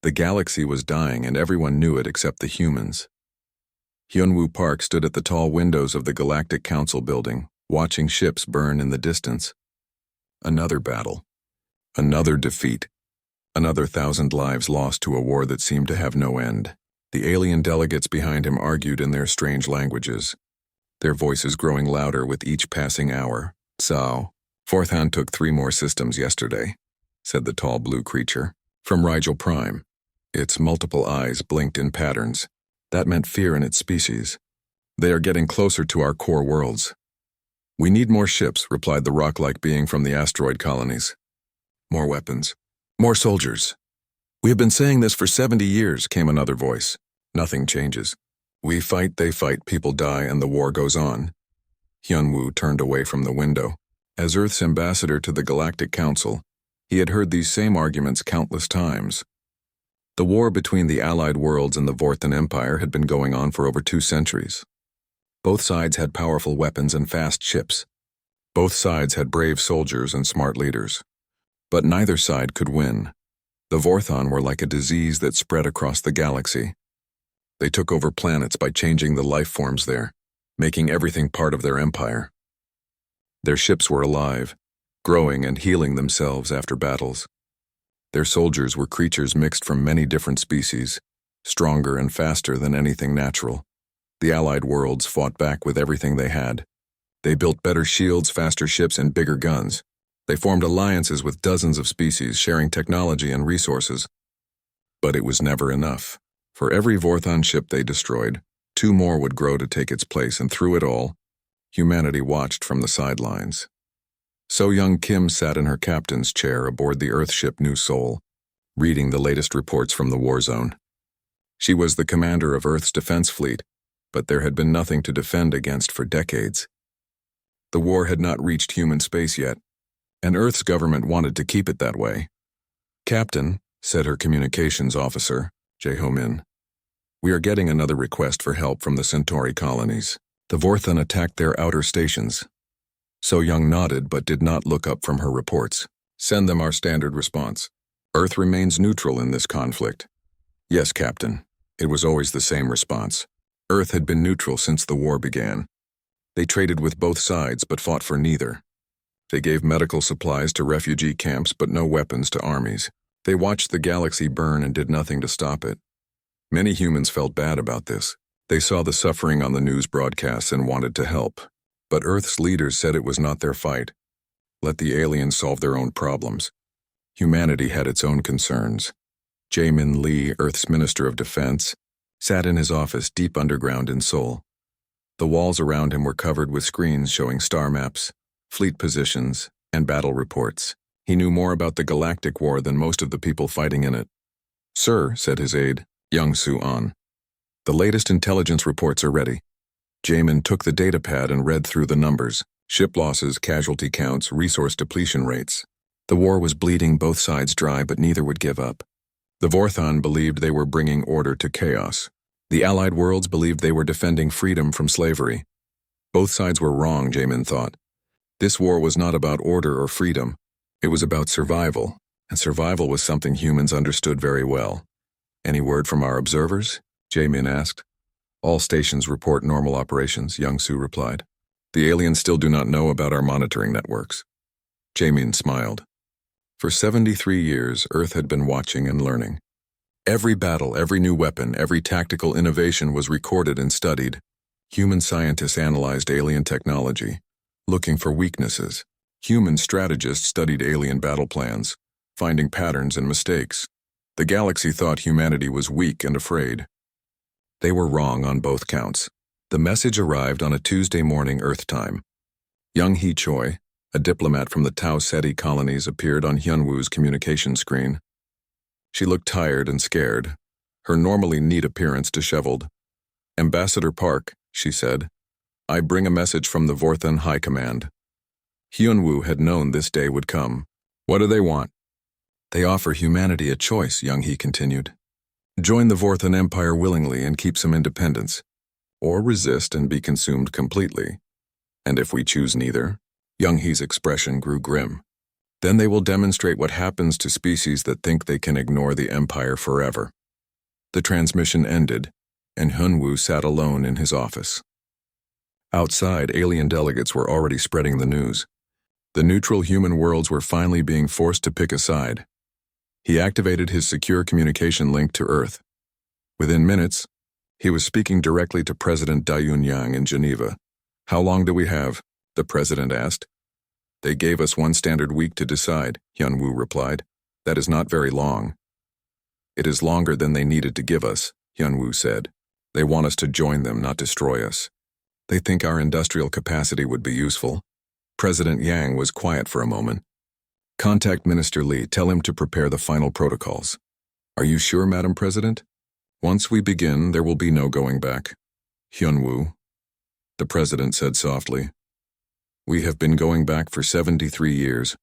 The galaxy was dying and everyone knew it except the humans. Hyunwoo Park stood at the tall windows of the Galactic Council building, watching ships burn in the distance. Another battle. Another defeat. Another 1,000 lives lost to a war that seemed to have no end. The alien delegates behind him argued in their strange languages, their voices growing louder with each passing hour. "So, Fourth Hand took 3 more systems yesterday," said the tall blue creature, from Rigel Prime. Its multiple eyes blinked in patterns. That meant fear in its species. "They are getting closer to our core worlds." "We need more ships," replied the rock-like being from the asteroid colonies. "More weapons. More soldiers." "We have been saying this for 70 years, came another voice. "Nothing changes. We fight, they fight, people die, and the war goes on." Hyunwoo turned away from the window. As Earth's ambassador to the Galactic Council, he had heard these same arguments countless times. The war between the Allied worlds and the Vorthan Empire had been going on for over 2 centuries. Both sides had powerful weapons and fast ships. Both sides had brave soldiers and smart leaders. But neither side could win. The Vorthan were like a disease that spread across the galaxy. They took over planets by changing the life forms there, making everything part of their empire. Their ships were alive, growing and healing themselves after battles. Their soldiers were creatures mixed from many different species, stronger and faster than anything natural. The Allied worlds fought back with everything they had. They built better shields, faster ships, and bigger guns. They formed alliances with dozens of species, sharing technology and resources. But it was never enough. For every Vorthan ship they destroyed, 2 more would grow to take its place, and through it all, humanity watched from the sidelines. So young Kim sat in her captain's chair aboard the Earthship New Seoul, reading the latest reports from the war zone. She was the commander of Earth's defense fleet, but there had been nothing to defend against for decades. The war had not reached human space yet, and Earth's government wanted to keep it that way. "Captain," said her communications officer, Jae-ho-min, "we are getting another request for help from the Centauri colonies. The Vorthan attacked their outer stations." So Young nodded but did not look up from her reports. "Send them our standard response. Earth remains neutral in this conflict." "Yes, Captain." It was always the same response. Earth had been neutral since the war began. They traded with both sides but fought for neither. They gave medical supplies to refugee camps but no weapons to armies. They watched the galaxy burn and did nothing to stop it. Many humans felt bad about this. They saw the suffering on the news broadcasts and wanted to help. But Earth's leaders said it was not their fight. Let the aliens solve their own problems. Humanity had its own concerns. Jae-min Lee, Earth's Minister of Defense, sat in his office deep underground in Seoul. The walls around him were covered with screens showing star maps, fleet positions, and battle reports. He knew more about the Galactic War than most of the people fighting in it. "Sir," said his aide, Young Soo-an, "the latest intelligence reports are ready." Jae-min took the datapad and read through the numbers: ship losses, casualty counts, resource depletion rates. The war was bleeding both sides dry, but neither would give up. The Vorthan believed they were bringing order to chaos. The Allied worlds believed they were defending freedom from slavery. Both sides were wrong, Jae-min thought. This war was not about order or freedom. It was about survival, and survival was something humans understood very well. "Any word from our observers?" Jae-min asked. "All stations report normal operations," Young-soo replied. "The aliens still do not know about our monitoring networks." Jae-min smiled. For 73 years, Earth had been watching and learning. Every battle, every new weapon, every tactical innovation was recorded and studied. Human scientists analyzed alien technology, looking for weaknesses. Human strategists studied alien battle plans, finding patterns and mistakes. The galaxy thought humanity was weak and afraid. They were wrong on both counts. The message arrived on a Tuesday morning Earth time. Young Hee-choi, a diplomat from the Tau Ceti colonies, appeared on Hyunwoo's communication screen. She looked tired and scared, her normally neat appearance disheveled. "Ambassador Park," she said, "I bring a message from the Vorthan High Command." Hyunwoo had known this day would come. "What do they want?" "They offer humanity a choice," Young Hee continued. "Join the Vorthan Empire willingly and keep some independence, or resist and be consumed completely. And if we choose neither," Young Hee's expression grew grim, Then they will demonstrate what happens to species that think they can ignore the Empire forever. The transmission ended, and Hyunwoo sat alone in his office. Outside, alien delegates were already spreading the news. The neutral human worlds were finally being forced to pick a side. He activated his secure communication link to Earth. Within minutes, he was speaking directly to President Dayun Yang in Geneva. "How long do we have?" the president asked. "They gave us one standard week to decide," Hyunwoo replied. "That is not very long." "It is longer than they needed to give us," Hyunwoo said. "They want us to join them, not destroy us. They think our industrial capacity would be useful." President Yang was quiet for a moment. "Contact Minister Lee. Tell him to prepare the final protocols." "Are you sure, Madam President?" "Once we begin, there will be no going back." "Hyunwoo," the president said softly, "we have been going back for 73 years.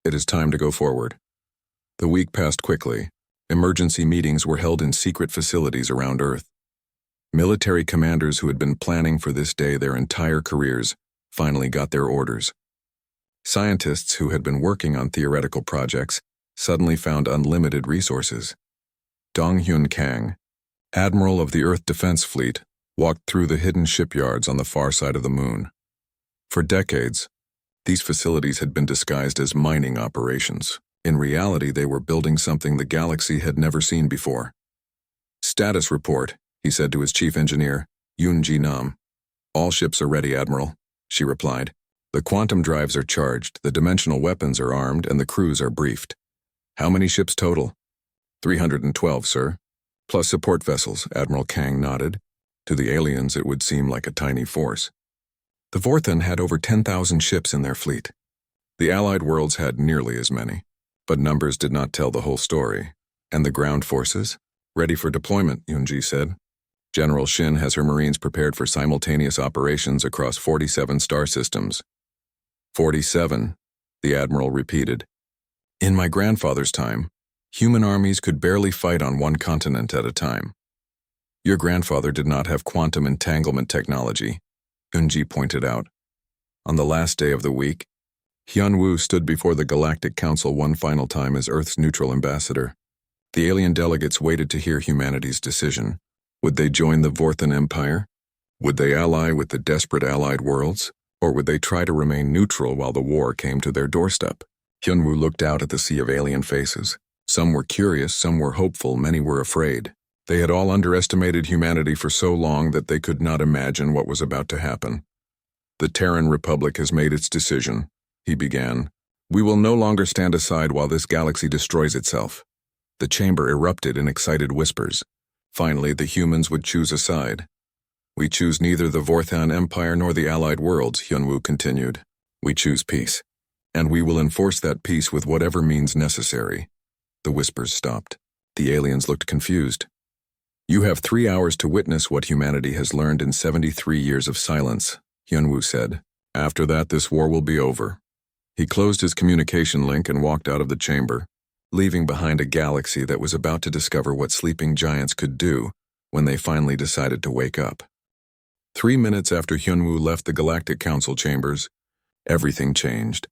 It is time to go forward." The week passed quickly. Emergency meetings were held in secret facilities around Earth. Military commanders who had been planning for this day their entire careers finally got their orders. Scientists who had been working on theoretical projects suddenly found unlimited resources. Dong-Hyun Kang, Admiral of the Earth Defense Fleet, walked through the hidden shipyards on the far side of the moon. For decades, these facilities had been disguised as mining operations. In reality, they were building something the galaxy had never seen before. "Status report," he said to his chief engineer, Yoon Ji-nam. "All ships are ready, Admiral," she replied. "The quantum drives are charged, the dimensional weapons are armed, and the crews are briefed." "How many ships total?" 312, sir. "Plus support vessels," Admiral Kang nodded. To the aliens, it would seem like a tiny force. The Vorthan had over 10,000 ships in their fleet. The Allied worlds had nearly as many. But numbers did not tell the whole story. "And the ground forces?" "Ready for deployment," Yoonji said. "General Shin has her Marines prepared for simultaneous operations across 47 star systems." 47, the Admiral repeated. "In my grandfather's time, human armies could barely fight on one continent at a time." "Your grandfather did not have quantum entanglement technology," Yoonji pointed out. On the last day of the week, Hyunwoo stood before the Galactic Council one final time as Earth's neutral ambassador. The alien delegates waited to hear humanity's decision. Would they join the Vorthan Empire? Would they ally with the desperate Allied worlds? Or would they try to remain neutral while the war came to their doorstep? Hyunwoo looked out at the sea of alien faces. Some were curious, some were hopeful, many were afraid. They had all underestimated humanity for so long that they could not imagine what was about to happen. "The Terran Republic has made its decision," he began. "We will no longer stand aside while this galaxy destroys itself." The chamber erupted in excited whispers. Finally, the humans would choose a side. "We choose neither the Vorthan Empire nor the Allied worlds," Hyunwoo continued. "We choose peace. And we will enforce that peace with whatever means necessary." The whispers stopped. The aliens looked confused. "You have 3 hours to witness what humanity has learned in 73 years of silence," Hyunwoo said. "After that, this war will be over." He closed his communication link and walked out of the chamber, leaving behind a galaxy that was about to discover what sleeping giants could do when they finally decided to wake up. 3 minutes after Hyunwoo left the Galactic Council chambers, everything changed.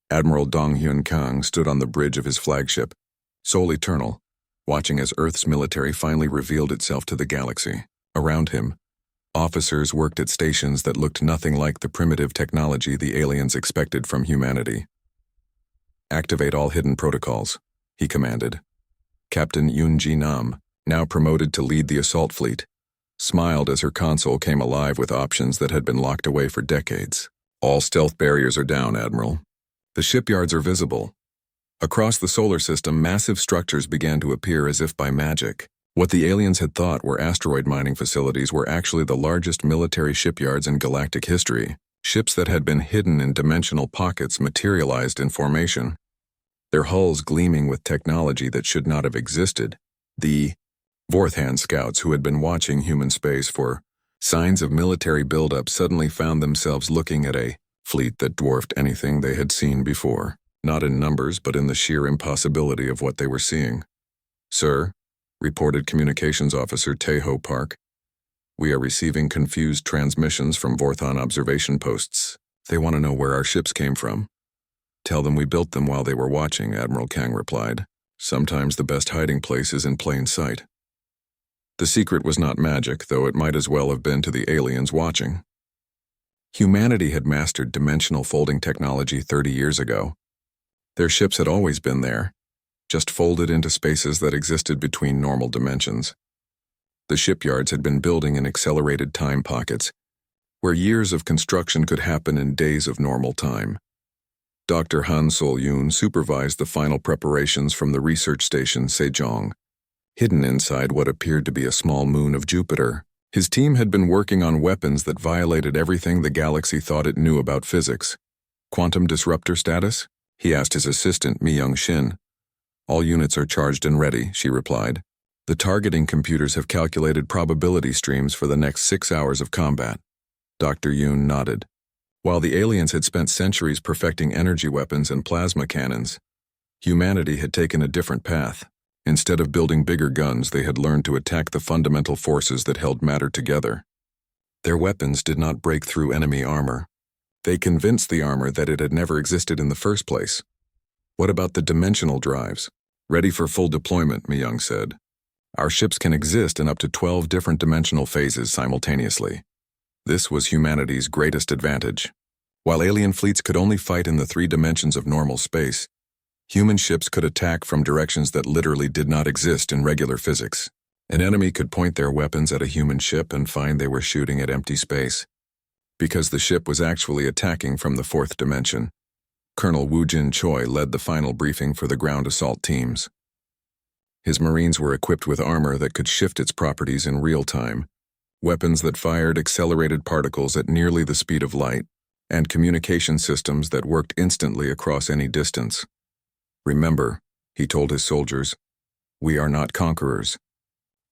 Admiral Dong-Hyun Kang stood on the bridge of his flagship, Sol Eternal, watching as Earth's military finally revealed itself to the galaxy. Around him, officers worked at stations that looked nothing like the primitive technology the aliens expected from humanity. "Activate all hidden protocols," he commanded. Captain Yoon Ji-nam, now promoted to lead the assault fleet, smiled as her console came alive with options that had been locked away for decades. "All stealth barriers are down, Admiral. The shipyards are visible." Across the solar system, massive structures began to appear as if by magic. What the aliens had thought were asteroid mining facilities were actually the largest military shipyards in galactic history. Ships that had been hidden in dimensional pockets materialized in formation, their hulls gleaming with technology that should not have existed. The Vorthan scouts who had been watching human space for signs of military buildup suddenly found themselves looking at a fleet that dwarfed anything they had seen before, not in numbers but in the sheer impossibility of what they were seeing. "Sir," reported Communications Officer Taeho Park, "we are receiving confused transmissions from Vorthan observation posts. They want to know where our ships came from." Tell them we built them while they were watching, Admiral Kang replied. Sometimes the best hiding place is in plain sight. The secret was not magic, though it might as well have been to the aliens watching. Humanity had mastered dimensional folding technology 30 years ago. Their ships had always been there, just folded into spaces that existed between normal dimensions. The shipyards had been building in accelerated time pockets, where years of construction could happen in days of normal time. Dr. Han Sol-yoon supervised the final preparations from the research station Sejong, hidden inside what appeared to be a small moon of Jupiter. His team had been working on weapons that violated everything the galaxy thought it knew about physics. Quantum disruptor status? He asked his assistant, Mi-young-shin. All units are charged and ready, she replied. The targeting computers have calculated probability streams for the next 6 hours of combat. Dr. Yoon nodded. While the aliens had spent centuries perfecting energy weapons and plasma cannons, humanity had taken a different path. Instead of building bigger guns, they had learned to attack the fundamental forces that held matter together. Their weapons did not break through enemy armor. They convinced the armor that it had never existed in the first place. What about the dimensional drives? Ready for full deployment, Mi-young said. Our ships can exist in up to 12 different dimensional phases simultaneously. This was humanity's greatest advantage. While alien fleets could only fight in the 3 dimensions of normal space, human ships could attack from directions that literally did not exist in regular physics. An enemy could point their weapons at a human ship and find they were shooting at empty space. Because the ship was actually attacking from the 4th dimension, Colonel Woo Jin Choi led the final briefing for the ground assault teams. His Marines were equipped with armor that could shift its properties in real time, weapons that fired accelerated particles at nearly the speed of light, and communication systems that worked instantly across any distance. Remember, he told his soldiers, we are not conquerors.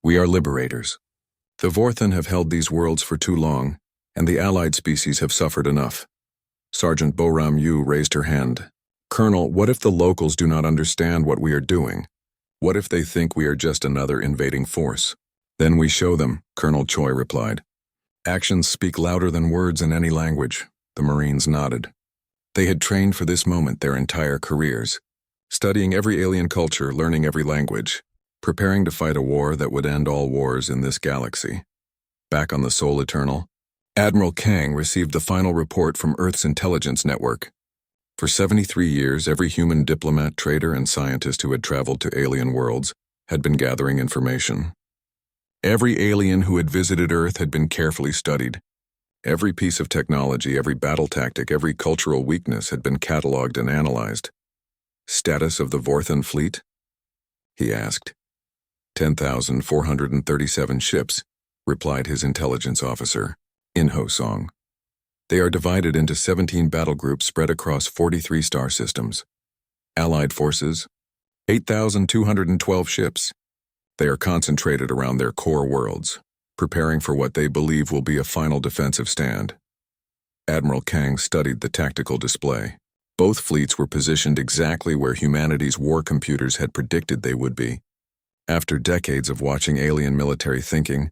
We are liberators. The Vorthan have held these worlds for too long, and the allied species have suffered enough. Sergeant Boram Yu raised her hand. Colonel, what if the locals do not understand what we are doing? What if they think we are just another invading force? Then we show them, Colonel Choi replied. Actions speak louder than words in any language, the Marines nodded. They had trained for this moment their entire careers, studying every alien culture, learning every language, preparing to fight a war that would end all wars in this galaxy. Back on the Sol Eternal, Admiral Kang received the final report from Earth's intelligence network. For 73 years, every human diplomat, trader, and scientist who had traveled to alien worlds had been gathering information. Every alien who had visited Earth had been carefully studied. Every piece of technology, every battle tactic, every cultural weakness had been catalogued and analyzed. Status of the Vorthan fleet? He asked. 10,437 ships, replied his intelligence officer, In-ho Song. They are divided into 17 battle groups spread across 43 star systems. Allied forces, 8,212 ships. They are concentrated around their core worlds, preparing for what they believe will be a final defensive stand. Admiral Kang studied the tactical display. Both fleets were positioned exactly where humanity's war computers had predicted they would be. After decades of watching alien military thinking,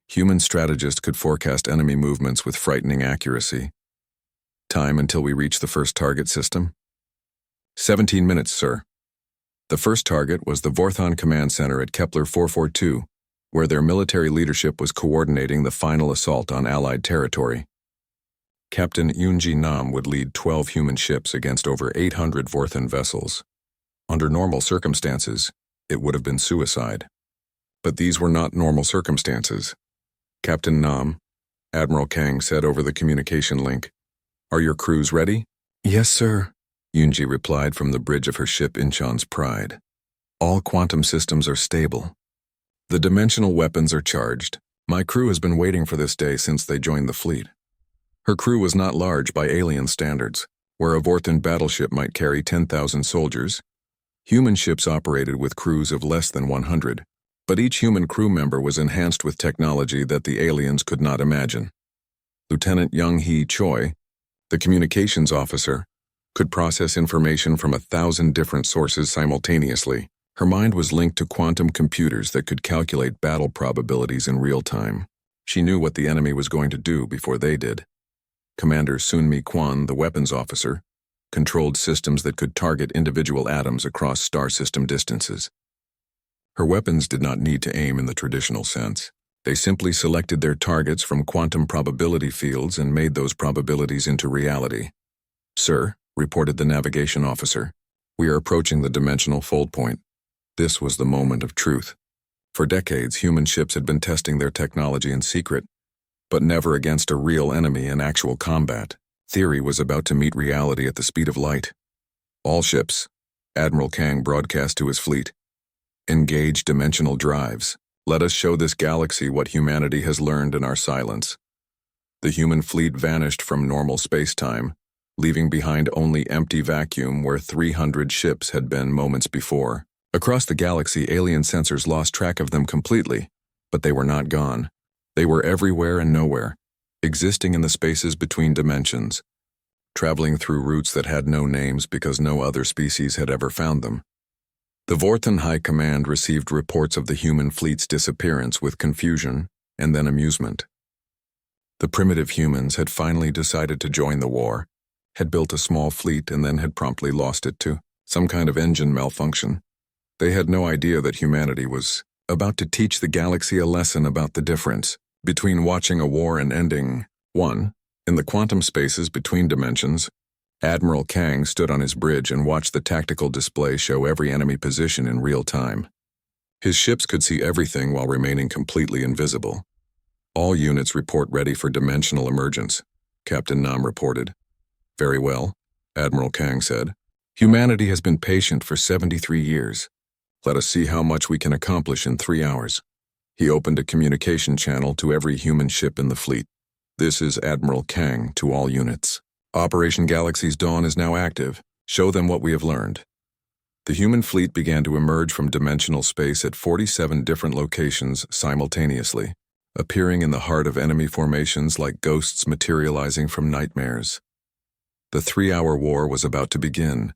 human strategists could forecast enemy movements with frightening accuracy. Time until we reach the first target system? 17 minutes, sir. The first target was the Vorthan Command Center at Kepler 442, where their military leadership was coordinating the final assault on Allied territory. Captain Yoonji Nam would lead 12 human ships against over 800 Vorthan vessels. Under normal circumstances, it would have been suicide. But these were not normal circumstances. Captain Nam, Admiral Kang said over the communication link, "Are your crews ready?" "Yes, sir," Yoonji replied from the bridge of her ship Incheon's Pride. "All quantum systems are stable. The dimensional weapons are charged. My crew has been waiting for this day since they joined the fleet." Her crew was not large by alien standards. Where a Vorthan battleship might carry 10,000 soldiers, human ships operated with crews of less than 100. But each human crew member was enhanced with technology that the aliens could not imagine. Lieutenant Young-hee Choi, the communications officer, could process information from 1,000 different sources simultaneously. Her mind was linked to quantum computers that could calculate battle probabilities in real time. She knew what the enemy was going to do before they did. Commander Sun-mi Kwan, the weapons officer, controlled systems that could target individual atoms across star system distances. Her weapons did not need to aim in the traditional sense. They simply selected their targets from quantum probability fields and made those probabilities into reality. "Sir," reported the navigation officer, "we are approaching the dimensional fold point." This was the moment of truth. For decades, human ships had been testing their technology in secret, but never against a real enemy in actual combat. Theory was about to meet reality at the speed of light. "All ships," Admiral Kang broadcast to his fleet, "engage dimensional drives. Let us show this galaxy what humanity has learned in our silence." The human fleet vanished from normal space-time, leaving behind only empty vacuum where 300 ships had been moments before. Across the galaxy, alien sensors lost track of them completely, but they were not gone. They were everywhere and nowhere, existing in the spaces between dimensions, traveling through routes that had no names because no other species had ever found them. The Vorton High Command received reports of the human fleet's disappearance with confusion and then amusement. The primitive humans had finally decided to join the war, had built a small fleet and then had promptly lost it to some kind of engine malfunction. They had no idea that humanity was about to teach the galaxy a lesson about the difference between watching a war and ending one. In the quantum spaces between dimensions, Admiral Kang stood on his bridge and watched the tactical display show every enemy position in real time. His ships could see everything while remaining completely invisible. "All units report ready for dimensional emergence," Captain Nam reported. "Very well," Admiral Kang said. "Humanity has been patient for 73 years. Let us see how much we can accomplish in 3 hours." He opened a communication channel to every human ship in the fleet. "This is Admiral Kang to all units. Operation Galaxy's Dawn is now active. Show them what we have learned." The human fleet began to emerge from dimensional space at 47 different locations simultaneously, appearing in the heart of enemy formations like ghosts materializing from nightmares. The 3-hour war was about to begin.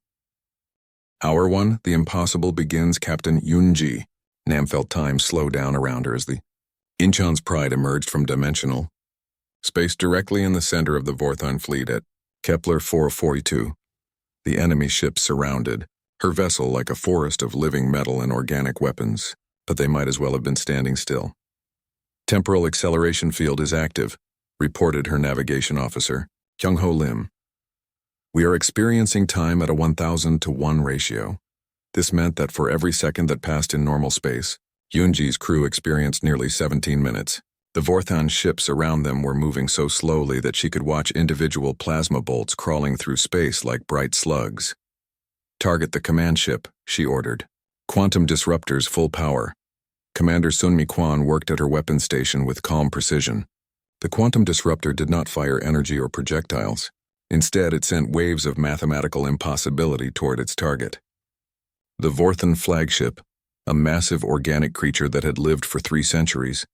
"Hour 1, the impossible begins, Captain Yunji." Nam felt time slow down around her as the Incheon's pride emerged from dimensional space directly in the center of the Vorthon fleet at Kepler 442. The enemy ship surrounded, her vessel like a forest of living metal and organic weapons, but they might as well have been standing still. "Temporal acceleration field is active," reported her navigation officer, Kyung-ho Lim. "We are experiencing time at a 1,000 to 1 ratio. This meant that for every second that passed in normal space, Yunji's crew experienced nearly 17 minutes. The Vorthon ships around them were moving so slowly that she could watch individual plasma bolts crawling through space like bright slugs. "Target the command ship," she ordered. "Quantum disruptors full power." Commander Sunmi Kwan worked at her weapons station with calm precision. The quantum disruptor did not fire energy or projectiles. Instead, it sent waves of mathematical impossibility toward its target. The Vorthon flagship, a massive organic creature that had lived for 3 centuries,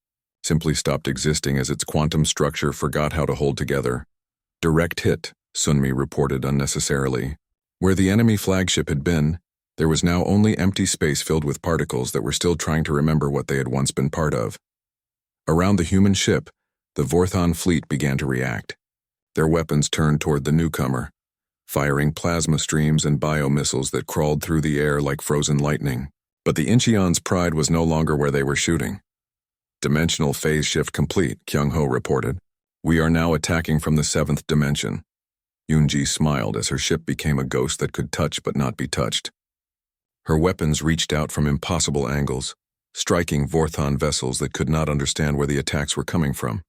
simply stopped existing as its quantum structure forgot how to hold together. "Direct hit," Sunmi reported unnecessarily. Where the enemy flagship had been, there was now only empty space filled with particles that were still trying to remember what they had once been part of. Around the human ship, the Vorthon fleet began to react. Their weapons turned toward the newcomer, firing plasma streams and biomissiles that crawled through the air like frozen lightning. But the Incheon's pride was no longer where they were shooting. "Dimensional phase shift complete," Kyung-ho reported. "We are now attacking from the 7th dimension." Yunji smiled as her ship became a ghost that could touch but not be touched. Her weapons reached out from impossible angles, striking Vorthon vessels that could not understand where the attacks were coming from.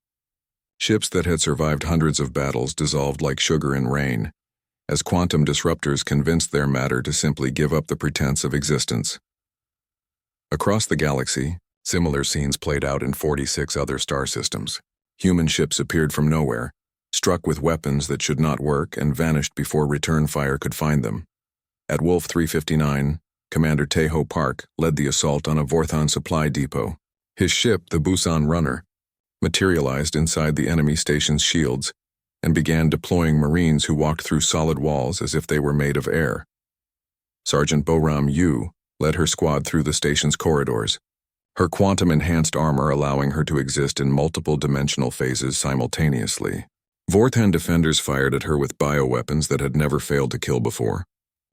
Ships that had survived hundreds of battles dissolved like sugar in rain, as quantum disruptors convinced their matter to simply give up the pretense of existence. Across the galaxy, similar scenes played out in 46 other star systems. Human ships appeared from nowhere, struck with weapons that should not work and vanished before return fire could find them. At Wolf 359, Commander Taeho Park led the assault on a Vorthon supply depot. His ship, the Busan Runner, materialized inside the enemy station's shields and began deploying Marines who walked through solid walls as if they were made of air. Sergeant Boram Yu led her squad through the station's corridors, her quantum-enhanced armor allowing her to exist in multiple dimensional phases simultaneously. Vorthan defenders fired at her with bioweapons that had never failed to kill before,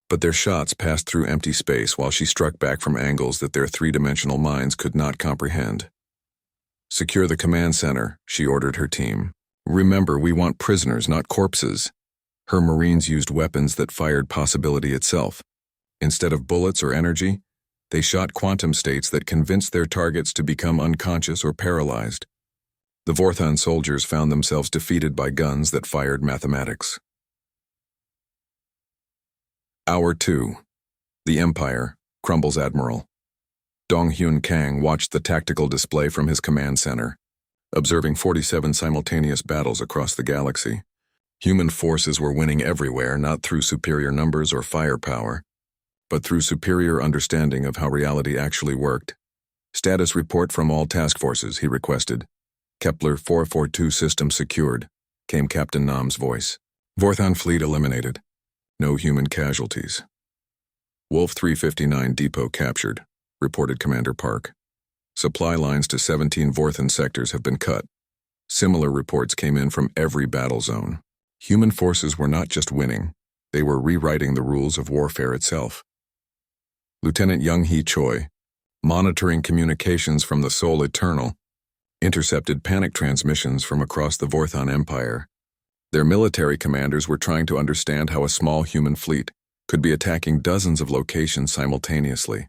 but their shots passed through empty space while she struck back from angles that their three-dimensional minds could not comprehend. "Secure the command center," she ordered her team. "Remember, we want prisoners, not corpses." Her Marines used weapons that fired possibility itself. Instead of bullets or energy, they shot quantum states that convinced their targets to become unconscious or paralyzed. The Vorthan soldiers found themselves defeated by guns that fired mathematics. Hour 2. The Empire crumbles Admiral. Dong-Hyun Kang watched the tactical display from his command center, observing 47 simultaneous battles across the galaxy. Human forces were winning everywhere, not through superior numbers or firepower, but through superior understanding of how reality actually worked. "Status report from all task forces," he requested. "Kepler 442 system secured," came Captain Nam's voice. "Vorthan fleet eliminated. No human casualties." "Wolf 359 depot captured," reported Commander Park. "Supply lines to 17 Vorthan sectors have been cut." Similar reports came in from every battle zone. Human forces were not just winning, they were rewriting the rules of warfare itself. Lieutenant Young-hee Choi, monitoring communications from the Seoul Eternal, intercepted panic transmissions from across the Vorthan Empire. Their military commanders were trying to understand how a small human fleet could be attacking dozens of locations simultaneously,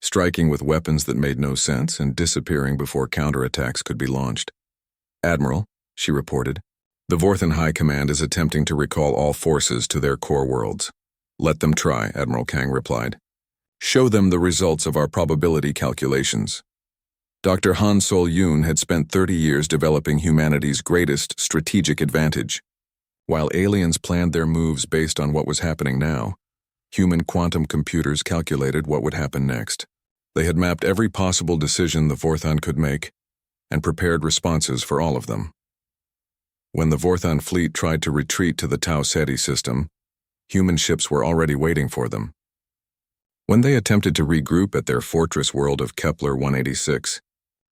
striking with weapons that made no sense and disappearing before counterattacks could be launched. "Admiral," she reported, "the Vorthan High Command is attempting to recall all forces to their core worlds." "Let them try," Admiral Kang replied. "Show them the results of our probability calculations." Dr. Han Sol-yoon had spent 30 years developing humanity's greatest strategic advantage. While aliens planned their moves based on what was happening now, human quantum computers calculated what would happen next. They had mapped every possible decision the Vorthan could make and prepared responses for all of them. When the Vorthan fleet tried to retreat to the Tau Ceti system, human ships were already waiting for them. When they attempted to regroup at their fortress world of Kepler 186,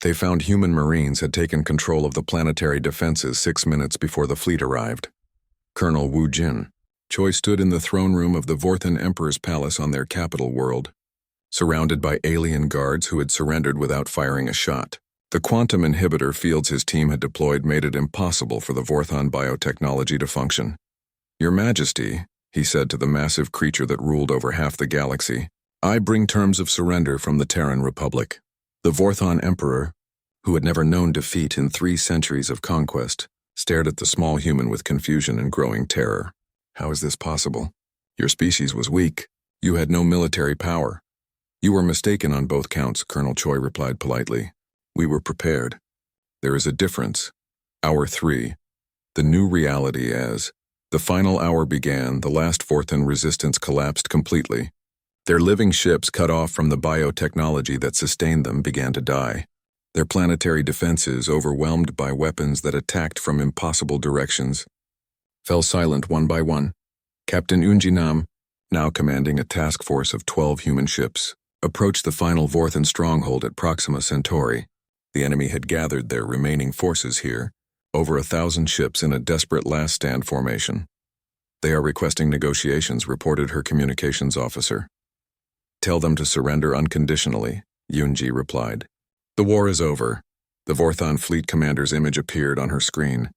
they found human Marines had taken control of the planetary defenses 6 minutes before the fleet arrived. Colonel Wu Jin, Choi stood in the throne room of the Vorthan Emperor's palace on their capital world, surrounded by alien guards who had surrendered without firing a shot. The quantum inhibitor fields his team had deployed made it impossible for the Vorthan biotechnology to function. "Your Majesty," he said to the massive creature that ruled over half the galaxy, "I bring terms of surrender from the Terran Republic." The Vorthan Emperor, who had never known defeat in 3 centuries of conquest, stared at the small human with confusion and growing terror. "How is this possible? Your species was weak. You had no military power." "You were mistaken on both counts," Colonel Choi replied politely. "We were prepared. There is a difference." Hour 3. The new reality as the final hour began, the last Vorthan resistance collapsed completely. Their living ships, cut off from the biotechnology that sustained them, began to die. Their planetary defenses, overwhelmed by weapons that attacked from impossible directions, fell silent one by one. Captain Eunji Nam, now commanding a task force of 12 human ships, approached the final Vorthan stronghold at Proxima Centauri. The enemy had gathered their remaining forces here, over 1,000 ships in a desperate last-stand formation. "They are requesting negotiations," reported her communications officer. "Tell them to surrender unconditionally," Yoonji replied. "The war is over." The Vorthan fleet commander's image appeared on her screen.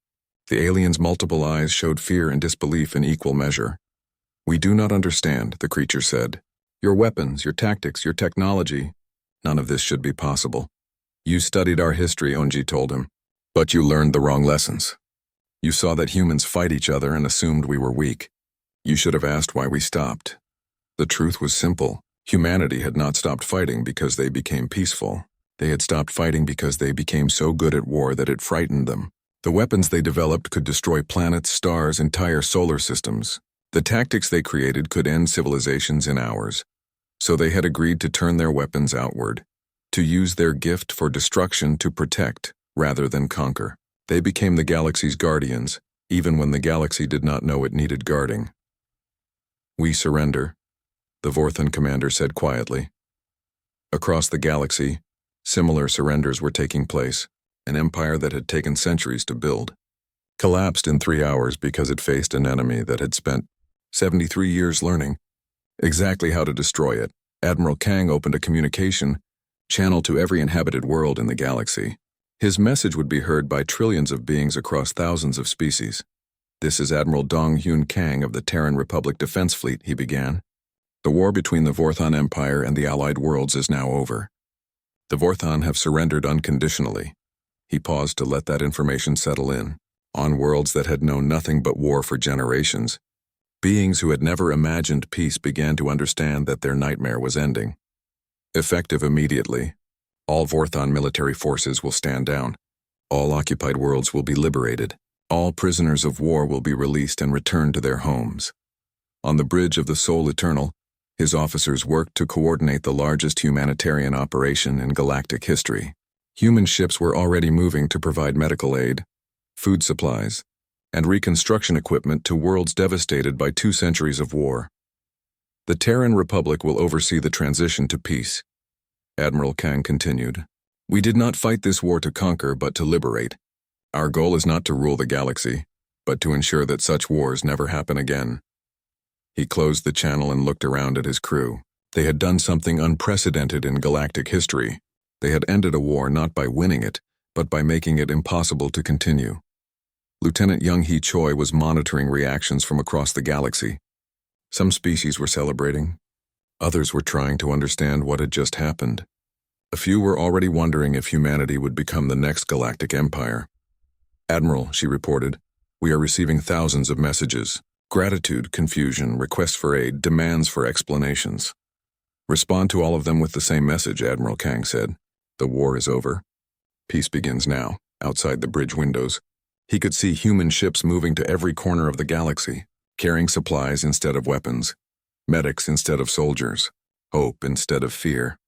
The alien's multiple eyes showed fear and disbelief in equal measure. "We do not understand," the creature said. "Your weapons, your tactics, your technology. None of this should be possible." "You studied our history," Onji told him, "but you learned the wrong lessons. You saw that humans fight each other and assumed we were weak. You should have asked why we stopped. The truth was simple. Humanity had not stopped fighting because they became peaceful. They had stopped fighting because they became so good at war that it frightened them. The weapons they developed could destroy planets, stars, entire solar systems. The tactics they created could end civilizations in hours. So they had agreed to turn their weapons outward, to use their gift for destruction to protect rather than conquer. They became the galaxy's guardians, even when the galaxy did not know it needed guarding. "We surrender," the Vorthan commander said quietly. Across the galaxy, similar surrenders were taking place, an empire that had taken centuries to build. collapsed in 3 hours because it faced an enemy that had spent 73 years learning exactly how to destroy it. Admiral Kang opened a communication channel to every inhabited world in the galaxy. His message would be heard by trillions of beings across thousands of species. "This is Admiral Dong Hyun Kang of the Terran Republic Defense Fleet," he began. "The war between the Vorthon Empire and the Allied worlds is now over. The Vorthon have surrendered unconditionally." He paused to let that information settle in. On worlds that had known nothing but war for generations, beings who had never imagined peace began to understand that their nightmare was ending. Effective immediately, all Vorthon military forces will stand down. All occupied worlds will be liberated. All prisoners of war will be released and returned to their homes. On the bridge of the Soul Eternal, his officers worked to coordinate the largest humanitarian operation in galactic history. Human ships were already moving to provide medical aid, food supplies, and reconstruction equipment to worlds devastated by 2 centuries of war. "The Terran Republic will oversee the transition to peace," Admiral Kang continued. "We did not fight this war to conquer, but to liberate. Our goal is not to rule the galaxy, but to ensure that such wars never happen again." He closed the channel and looked around at his crew. They had done something unprecedented in galactic history. They had ended a war not by winning it, but by making it impossible to continue. Lieutenant Young Hee Choi was monitoring reactions from across the galaxy. Some species were celebrating. Others were trying to understand what had just happened. A few were already wondering if humanity would become the next galactic empire. "Admiral," she reported, "we are receiving thousands of messages. Gratitude, confusion, requests for aid, demands for explanations." "Respond to all of them with the same message," Admiral Kang said. "The war is over. Peace begins now." Outside the bridge windows, he could see human ships moving to every corner of the galaxy, carrying supplies instead of weapons, medics instead of soldiers, hope instead of fear.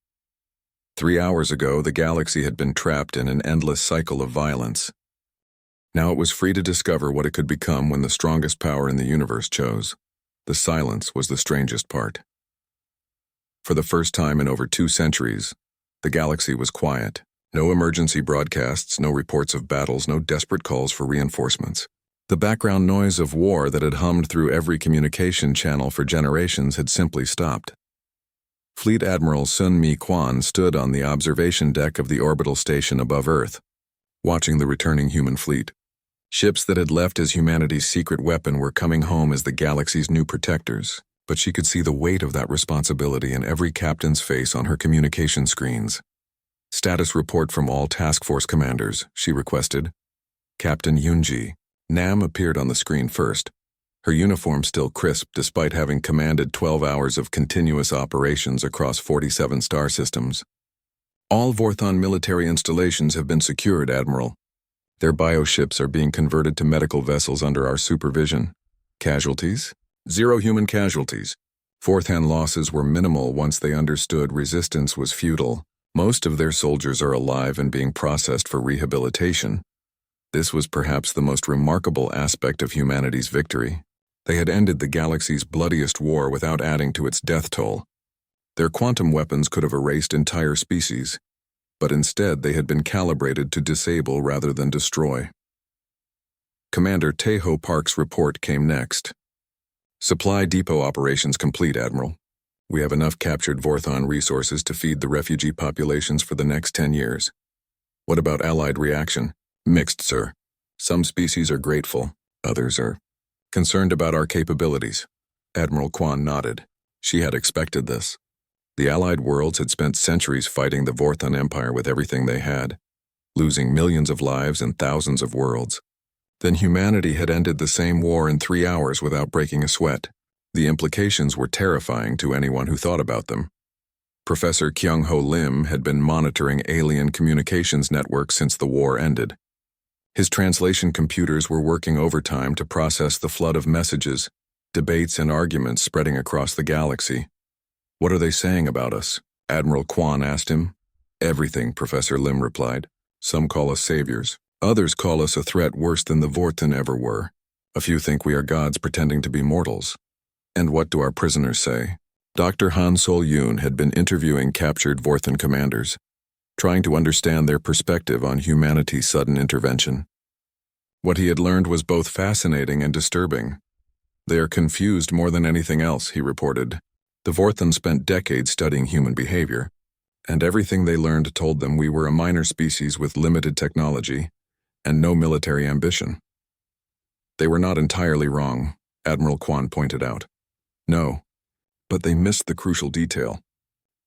3 hours ago, the galaxy had been trapped in an endless cycle of violence. Now it was free to discover what it could become when the strongest power in the universe chose. The silence was the strangest part. For the first time in over 2 centuries, the galaxy was quiet. No emergency broadcasts, no reports of battles, no desperate calls for reinforcements. The background noise of war that had hummed through every communication channel for generations had simply stopped. Fleet Admiral Sun Mi Kwan stood on the observation deck of the orbital station above Earth, watching the returning human fleet. Ships that had left as humanity's secret weapon were coming home as the galaxy's new protectors, but she could see the weight of that responsibility in every captain's face on her communication screens. "Status report from all task force commanders," she requested. Captain Yunji. Nam appeared on the screen first, her uniform still crisp despite having commanded 12 hours of continuous operations across 47 star systems. "All Vorthon military installations have been secured, Admiral. Their bioships are being converted to medical vessels under our supervision. Casualties? 0 human casualties. Vorthon losses were minimal once they understood resistance was futile. Most of their soldiers are alive and being processed for rehabilitation." This was perhaps the most remarkable aspect of humanity's victory. They had ended the galaxy's bloodiest war without adding to its death toll. Their quantum weapons could have erased entire species, but instead they had been calibrated to disable rather than destroy. Commander Taeho Park's report came next. "Supply depot operations complete, Admiral. We have enough captured Vorthon resources to feed the refugee populations for the next 10 years. What about Allied reaction?" "Mixed, sir. Some species are grateful, others are concerned about our capabilities." Admiral Kwan nodded. She had expected this. The Allied worlds had spent centuries fighting the Vorthon Empire with everything they had, losing millions of lives and thousands of worlds. Then humanity had ended the same war in 3 hours without breaking a sweat. The implications were terrifying to anyone who thought about them. Professor Kyung-Ho Lim had been monitoring alien communications networks since the war ended. His translation computers were working overtime to process the flood of messages, debates, and arguments spreading across the galaxy. "What are they saying about us?" Admiral Kwan asked him. "Everything," Professor Lim replied. "Some call us saviors. Others call us a threat worse than the Vorthon ever were. A few think we are gods pretending to be mortals." "And what do our prisoners say?" Dr. Han Sol-yoon had been interviewing captured Vorthon commanders, trying to understand their perspective on humanity's sudden intervention. What he had learned was both fascinating and disturbing. "They are confused more than anything else," he reported. "The Vorthon spent decades studying human behavior, and everything they learned told them we were a minor species with limited technology and no military ambition." They were not entirely wrong, Admiral Kwan pointed out. No, but they missed the crucial detail.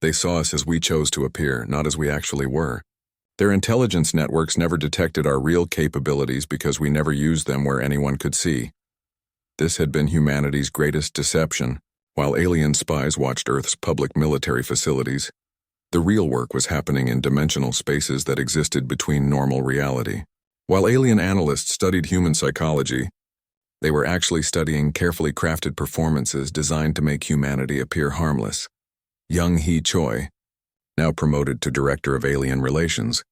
They saw us as we chose to appear, not as we actually were. Their intelligence networks never detected our real capabilities because we never used them where anyone could see. This had been humanity's greatest deception. While alien spies watched Earth's public military facilities, the real work was happening in dimensional spaces that existed between normal reality. While alien analysts studied human psychology, they were actually studying carefully crafted performances designed to make humanity appear harmless. Young Hee Choi, now promoted to Director of Alien Relations,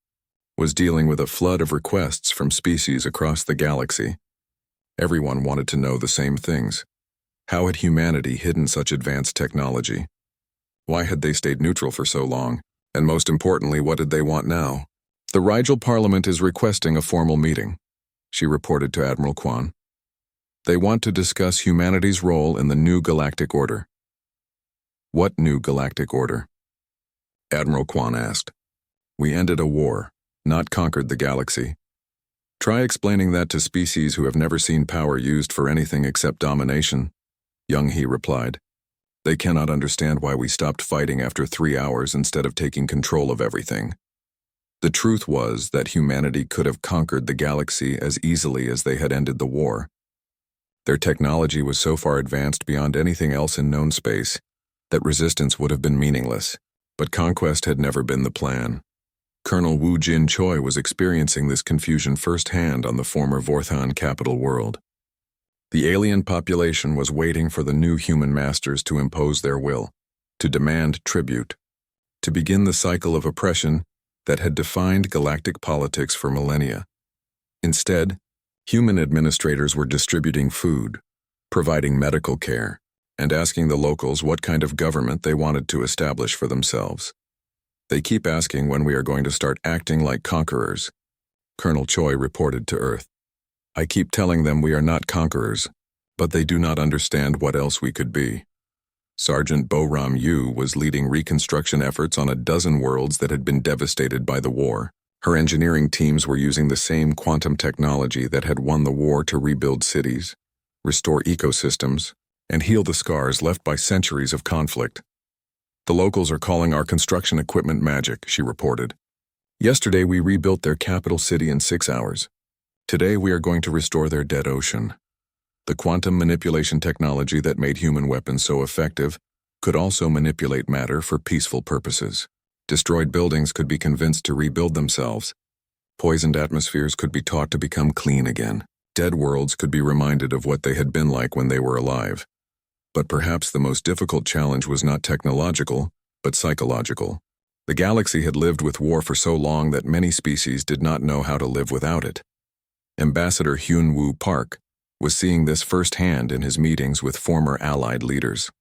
was dealing with a flood of requests from species across the galaxy. Everyone wanted to know the same things. How had humanity hidden such advanced technology? Why had they stayed neutral for so long? And most importantly, what did they want now? "The Rigel Parliament is requesting a formal meeting," she reported to Admiral Kwan. "They want to discuss humanity's role in the new galactic order." "What new galactic order?" Admiral Kwan asked. "We ended a war, not conquered the galaxy. Try explaining that to species who have never seen power used for anything except domination," Young Hee replied. "They cannot understand why we stopped fighting after 3 hours instead of taking control of everything. The truth was that humanity could have conquered the galaxy as easily as they had ended the war. Their technology was so far advanced beyond anything else in known space that resistance would have been meaningless, but conquest had never been the plan." Colonel Wu Jin Choi was experiencing this confusion firsthand on the former Vorthon capital world. The alien population was waiting for the new human masters to impose their will, to demand tribute, to begin the cycle of oppression that had defined galactic politics for millennia. Instead, human administrators were distributing food, providing medical care, and asking the locals what kind of government they wanted to establish for themselves. "They keep asking when we are going to start acting like conquerors," Colonel Choi reported to Earth. "I keep telling them we are not conquerors, but they do not understand what else we could be." Sergeant Bo-Ram Yu was leading reconstruction efforts on a dozen worlds that had been devastated by the war. Her engineering teams were using the same quantum technology that had won the war to rebuild cities, restore ecosystems, and heal the scars left by centuries of conflict. "The locals are calling our construction equipment magic," she reported. "Yesterday we rebuilt their capital city in 6 hours. Today we are going to restore their dead ocean." The quantum manipulation technology that made human weapons so effective could also manipulate matter for peaceful purposes. Destroyed buildings could be convinced to rebuild themselves. Poisoned atmospheres could be taught to become clean again. Dead worlds could be reminded of what they had been like when they were alive. But perhaps the most difficult challenge was not technological, but psychological. The galaxy had lived with war for so long that many species did not know how to live without it. Ambassador Hyun-Woo Park was seeing this firsthand in his meetings with former Allied leaders.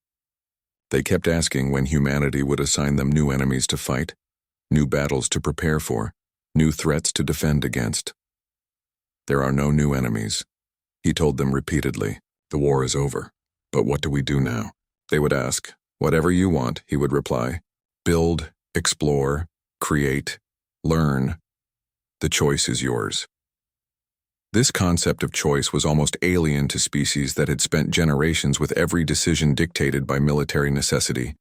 They kept asking when humanity would assign them new enemies to fight, new battles to prepare for, new threats to defend against. "There are no new enemies," he told them repeatedly. "The war is over. But what do we do now?" They would ask. "Whatever you want," he would reply. "Build, explore, create, learn. The choice is yours." This concept of choice was almost alien to species that had spent generations with every decision dictated by military necessity.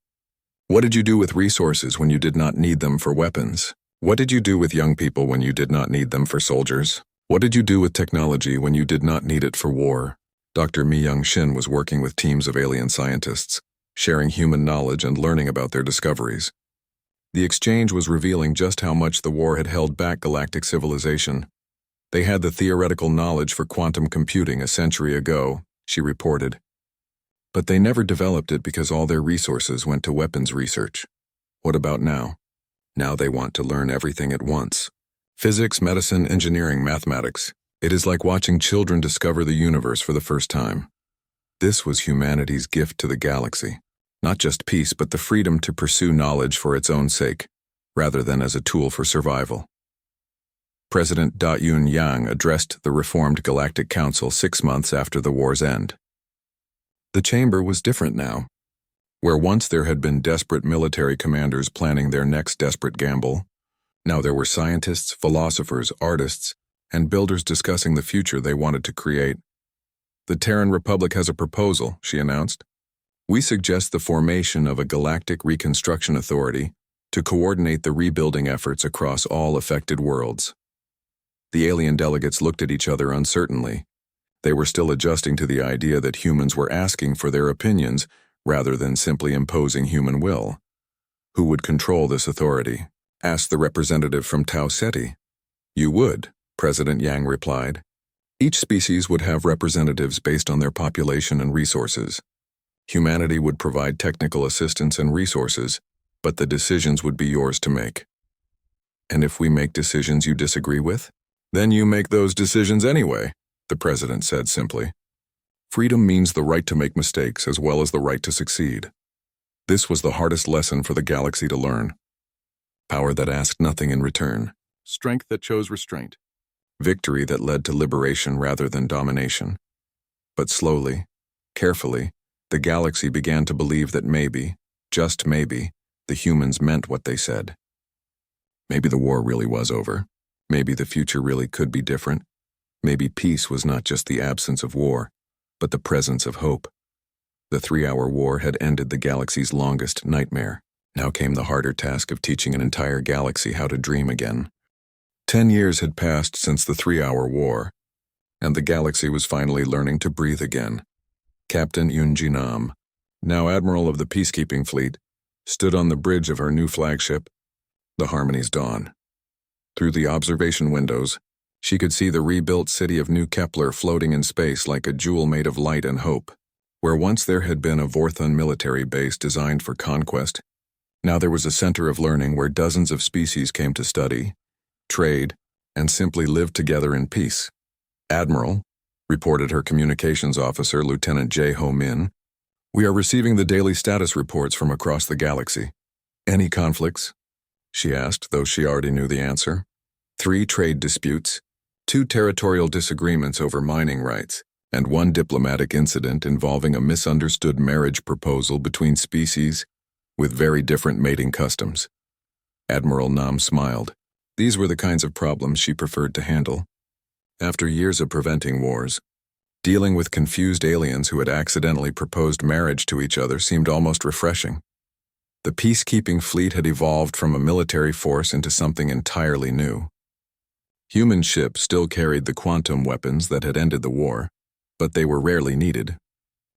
What did you do with resources when you did not need them for weapons? What did you do with young people when you did not need them for soldiers? What did you do with technology when you did not need it for war? Dr. Mi Young-shin was working with teams of alien scientists, sharing human knowledge and learning about their discoveries. The exchange was revealing just how much the war had held back galactic civilization. "They had the theoretical knowledge for quantum computing a century ago," she reported. "But they never developed it because all their resources went to weapons research. What about now? Now they want to learn everything at once. Physics, medicine, engineering, mathematics. It is like watching children discover the universe for the first time." This was humanity's gift to the galaxy. Not just peace, but the freedom to pursue knowledge for its own sake, rather than as a tool for survival. President Da Yun Yang addressed the reformed Galactic Council 6 months after the war's end. The chamber was different now. Where once there had been desperate military commanders planning their next desperate gamble, now there were scientists, philosophers, artists, and builders discussing the future they wanted to create. The Terran Republic has a proposal, she announced. We suggest the formation of a Galactic Reconstruction Authority to coordinate the rebuilding efforts across all affected worlds. The alien delegates looked at each other uncertainly. They were still adjusting to the idea that humans were asking for their opinions rather than simply imposing human will. Who would control this authority? Asked the representative from Tau Ceti. You would, President Yang replied. Each species would have representatives based on their population and resources. Humanity would provide technical assistance and resources, but the decisions would be yours to make. And if we make decisions you disagree with? Then you make those decisions anyway, the president said simply. Freedom means the right to make mistakes as well as the right to succeed. This was the hardest lesson for the galaxy to learn. Power that asked nothing in return. Strength that chose restraint. Victory that led to liberation rather than domination. But slowly, carefully, the galaxy began to believe that maybe, just maybe, the humans meant what they said. Maybe the war really was over. Maybe the future really could be different. Maybe peace was not just the absence of war, but the presence of hope. The 3-hour war had ended the galaxy's longest nightmare. Now came the harder task of teaching an entire galaxy how to dream again. 10 years had passed since the 3-hour war, and the galaxy was finally learning to breathe again. Captain Yun Jinam, now Admiral of the Peacekeeping Fleet, stood on the bridge of her new flagship, the Harmony's Dawn. Through the observation windows, she could see the rebuilt city of New Kepler floating in space like a jewel made of light and hope. Where once there had been a Vorthon military base designed for conquest, now there was a center of learning where dozens of species came to study, trade, and simply live together in peace. Admiral, reported her communications officer, Lieutenant J. Ho Min, we are receiving the daily status reports from across the galaxy. Any conflicts? She asked, though she already knew the answer. 3 trade disputes, 2 territorial disagreements over mining rights, and 1 diplomatic incident involving a misunderstood marriage proposal between species with very different mating customs. Admiral Nam smiled. These were the kinds of problems she preferred to handle. After years of preventing wars, dealing with confused aliens who had accidentally proposed marriage to each other seemed almost refreshing. The peacekeeping fleet had evolved from a military force into something entirely new. Human ships still carried the quantum weapons that had ended the war, but they were rarely needed.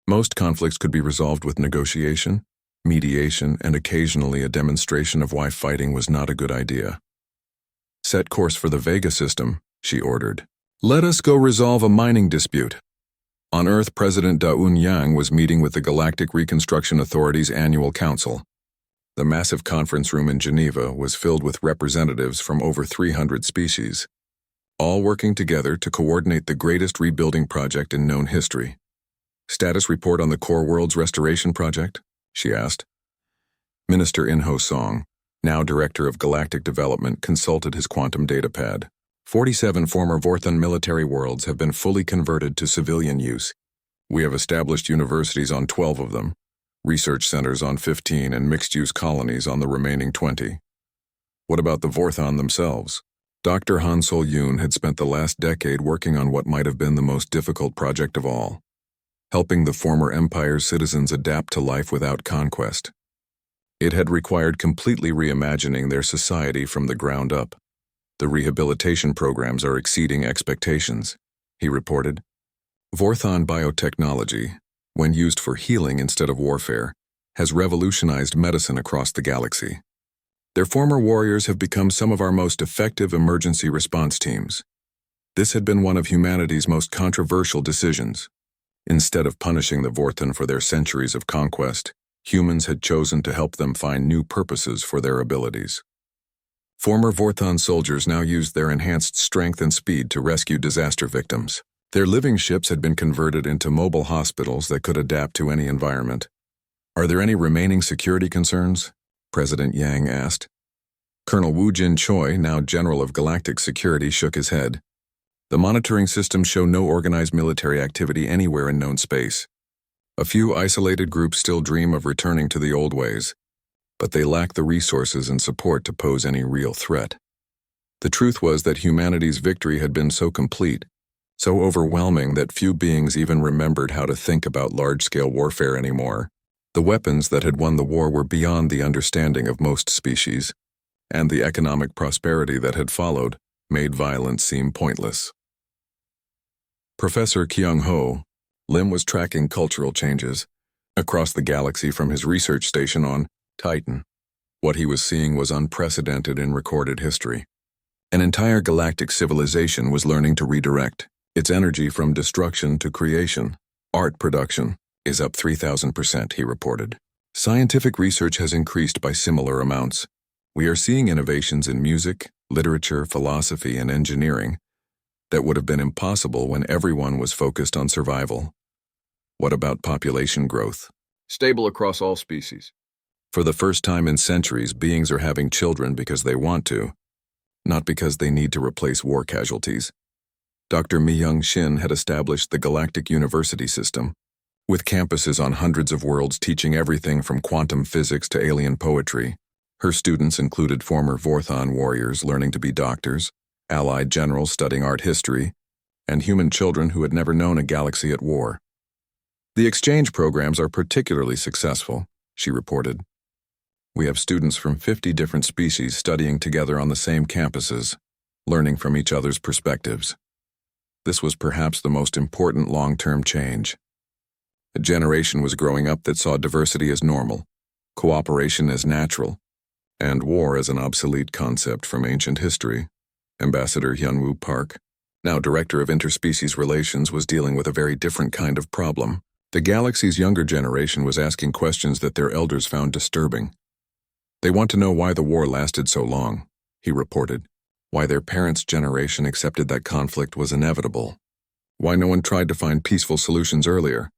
Most conflicts could be resolved with negotiation, mediation, and occasionally a demonstration of why fighting was not a good idea. Set course for the Vega system, she ordered. Let us go resolve a mining dispute. On Earth, President Da Yun Yang was meeting with the Galactic Reconstruction Authority's annual council. The massive conference room in Geneva was filled with representatives from over 300 species, all working together to coordinate the greatest rebuilding project in known history. Status report on the Core Worlds Restoration Project? She asked. Minister In-Ho Song, now Director of Galactic Development, consulted his quantum datapad. 47 former Vorthon military worlds have been fully converted to civilian use. We have established universities on 12 of them, research centers on 15, and mixed-use colonies on the remaining 20. What about the Vorthon themselves? Dr. Han Sol-Yoon had spent the last decade working on what might have been the most difficult project of all, helping the former Empire's citizens adapt to life without conquest. It had required completely reimagining their society from the ground up. The rehabilitation programs are exceeding expectations, he reported. Vorthon biotechnology, when used for healing instead of warfare, has revolutionized medicine across the galaxy. Their former warriors have become some of our most effective emergency response teams. This had been one of humanity's most controversial decisions. Instead of punishing the Vorthon for their centuries of conquest, humans had chosen to help them find new purposes for their abilities. Former Vorthon soldiers now used their enhanced strength and speed to rescue disaster victims. Their living ships had been converted into mobile hospitals that could adapt to any environment. Are there any remaining security concerns? President Yang asked. Colonel Wu Jin Choi, now General of Galactic Security, shook his head. The monitoring systems show no organized military activity anywhere in known space. A few isolated groups still dream of returning to the old ways, but they lack the resources and support to pose any real threat. The truth was that humanity's victory had been so complete, so overwhelming that few beings even remembered how to think about large-scale warfare anymore. The weapons that had won the war were beyond the understanding of most species, and the economic prosperity that had followed made violence seem pointless. Professor Kyung-ho Lim was tracking cultural changes across the galaxy from his research station on Titan. What he was seeing was unprecedented in recorded history. An entire galactic civilization was learning to redirect its energy from destruction to creation. Art production is up 3,000%, he reported. Scientific research has increased by similar amounts. We are seeing innovations in music, literature, philosophy, and engineering that would have been impossible when everyone was focused on survival. What about population growth? Stable across all species. For the first time in centuries, beings are having children because they want to, not because they need to replace war casualties. Dr. Mi-young Shin had established the Galactic University system, with campuses on hundreds of worlds teaching everything from quantum physics to alien poetry. Her students included former Vorthon warriors learning to be doctors, allied generals studying art history, and human children who had never known a galaxy at war. The exchange programs are particularly successful, she reported. We have students from 50 different species studying together on the same campuses, learning from each other's perspectives. This was perhaps the most important long-term change. A generation was growing up that saw diversity as normal, cooperation as natural, and war as an obsolete concept from ancient history. Ambassador Hyunwoo Park, now Director of Interspecies Relations, was dealing with a very different kind of problem. The galaxy's younger generation was asking questions that their elders found disturbing. They want to know why the war lasted so long, he reported, why their parents' generation accepted that conflict was inevitable, why no one tried to find peaceful solutions earlier.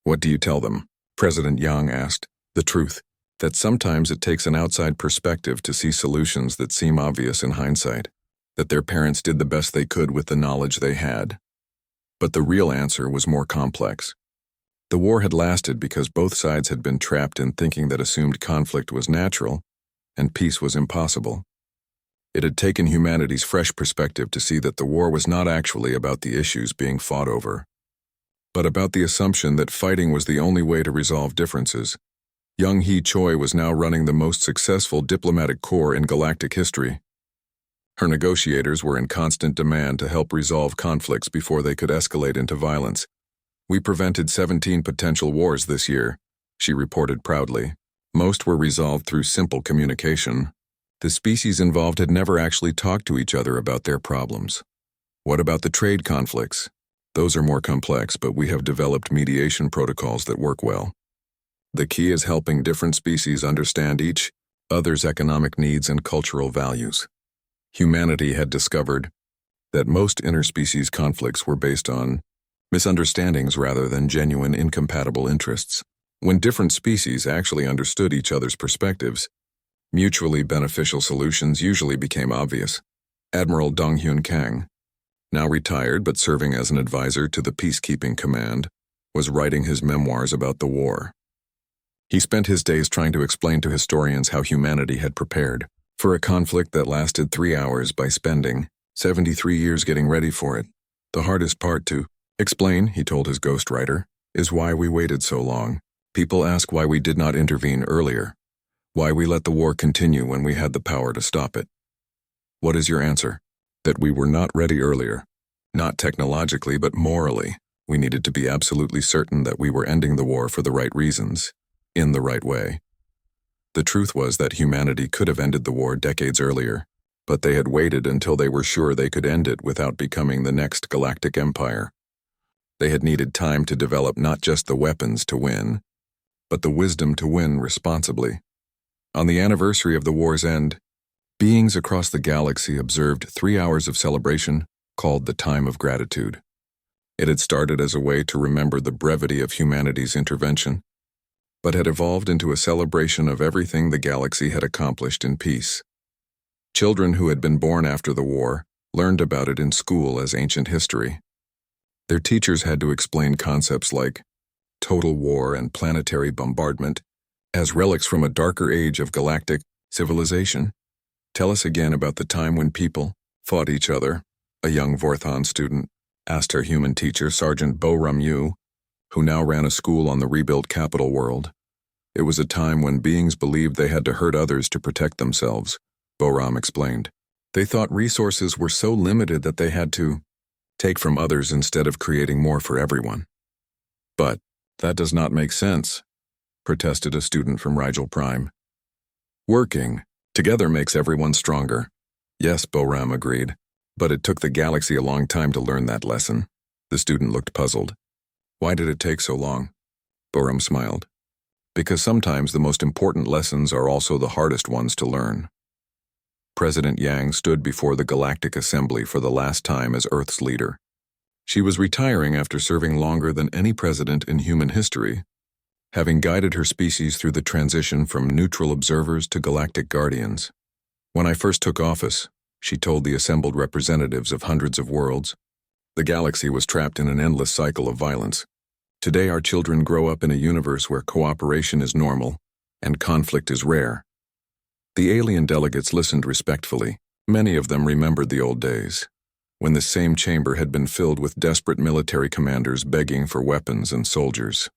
What do you tell them? President Yang asked. The truth, that sometimes it takes an outside perspective to see solutions that seem obvious in hindsight, that their parents did the best they could with the knowledge they had. But the real answer was more complex. The war had lasted because both sides had been trapped in thinking that assumed conflict was natural and peace was impossible. It had taken humanity's fresh perspective to see that the war was not actually about the issues being fought over, but about the assumption that fighting was the only way to resolve differences. Young Hee Choi was now running the most successful diplomatic corps in galactic history. Her negotiators were in constant demand to help resolve conflicts before they could escalate into violence. We prevented 17 potential wars this year, she reported proudly. Most were resolved through simple communication. The species involved had never actually talked to each other about their problems. What about the trade conflicts? Those are more complex, but we have developed mediation protocols that work well. The key is helping different species understand each other's economic needs and cultural values. Humanity had discovered that most interspecies conflicts were based on misunderstandings rather than genuine incompatible interests. When different species actually understood each other's perspectives, mutually beneficial solutions usually became obvious. Admiral Dong-Hyun Kang, now retired but serving as an advisor to the Peacekeeping Command, was writing his memoirs about the war. He spent his days trying to explain to historians how humanity had prepared for a conflict that lasted 3 hours by spending 73 years getting ready for it. The hardest part to explain, he told his ghostwriter, is why we waited so long. People ask why we did not intervene earlier, why we let the war continue when we had the power to stop it. What is your answer? That we were not ready earlier. Not technologically, but morally. We needed to be absolutely certain that we were ending the war for the right reasons, in the right way. The truth was that humanity could have ended the war decades earlier, but they had waited until they were sure they could end it without becoming the next galactic empire. They had needed time to develop not just the weapons to win, but the wisdom to win responsibly. On the anniversary of the war's end, beings across the galaxy observed 3 hours of celebration called the Time of Gratitude. It had started as a way to remember the brevity of humanity's intervention, but had evolved into a celebration of everything the galaxy had accomplished in peace. Children who had been born after the war learned about it in school as ancient history. Their teachers had to explain concepts like total war and planetary bombardment as relics from a darker age of galactic civilization. Tell us again about the time when people fought each other, a young Vorthon student asked her human teacher, Sergeant Boram Yu, who now ran a school on the rebuilt capital world. It was a time when beings believed they had to hurt others to protect themselves, Boram explained. They thought resources were so limited that they had to take from others instead of creating more for everyone. But that does not make sense, protested a student from Rigel Prime. Working together makes everyone stronger. Yes, Boram agreed, but it took the galaxy a long time to learn that lesson. The student looked puzzled. Why did it take so long? Boram smiled. Because sometimes the most important lessons are also the hardest ones to learn. President Yang stood before the Galactic Assembly for the last time as Earth's leader. She was retiring after serving longer than any president in human history, having guided her species through the transition from neutral observers to galactic guardians. When I first took office, she told the assembled representatives of hundreds of worlds, the galaxy was trapped in an endless cycle of violence. Today our children grow up in a universe where cooperation is normal and conflict is rare. The alien delegates listened respectfully. Many of them remembered the old days, when the same chamber had been filled with desperate military commanders begging for weapons and soldiers.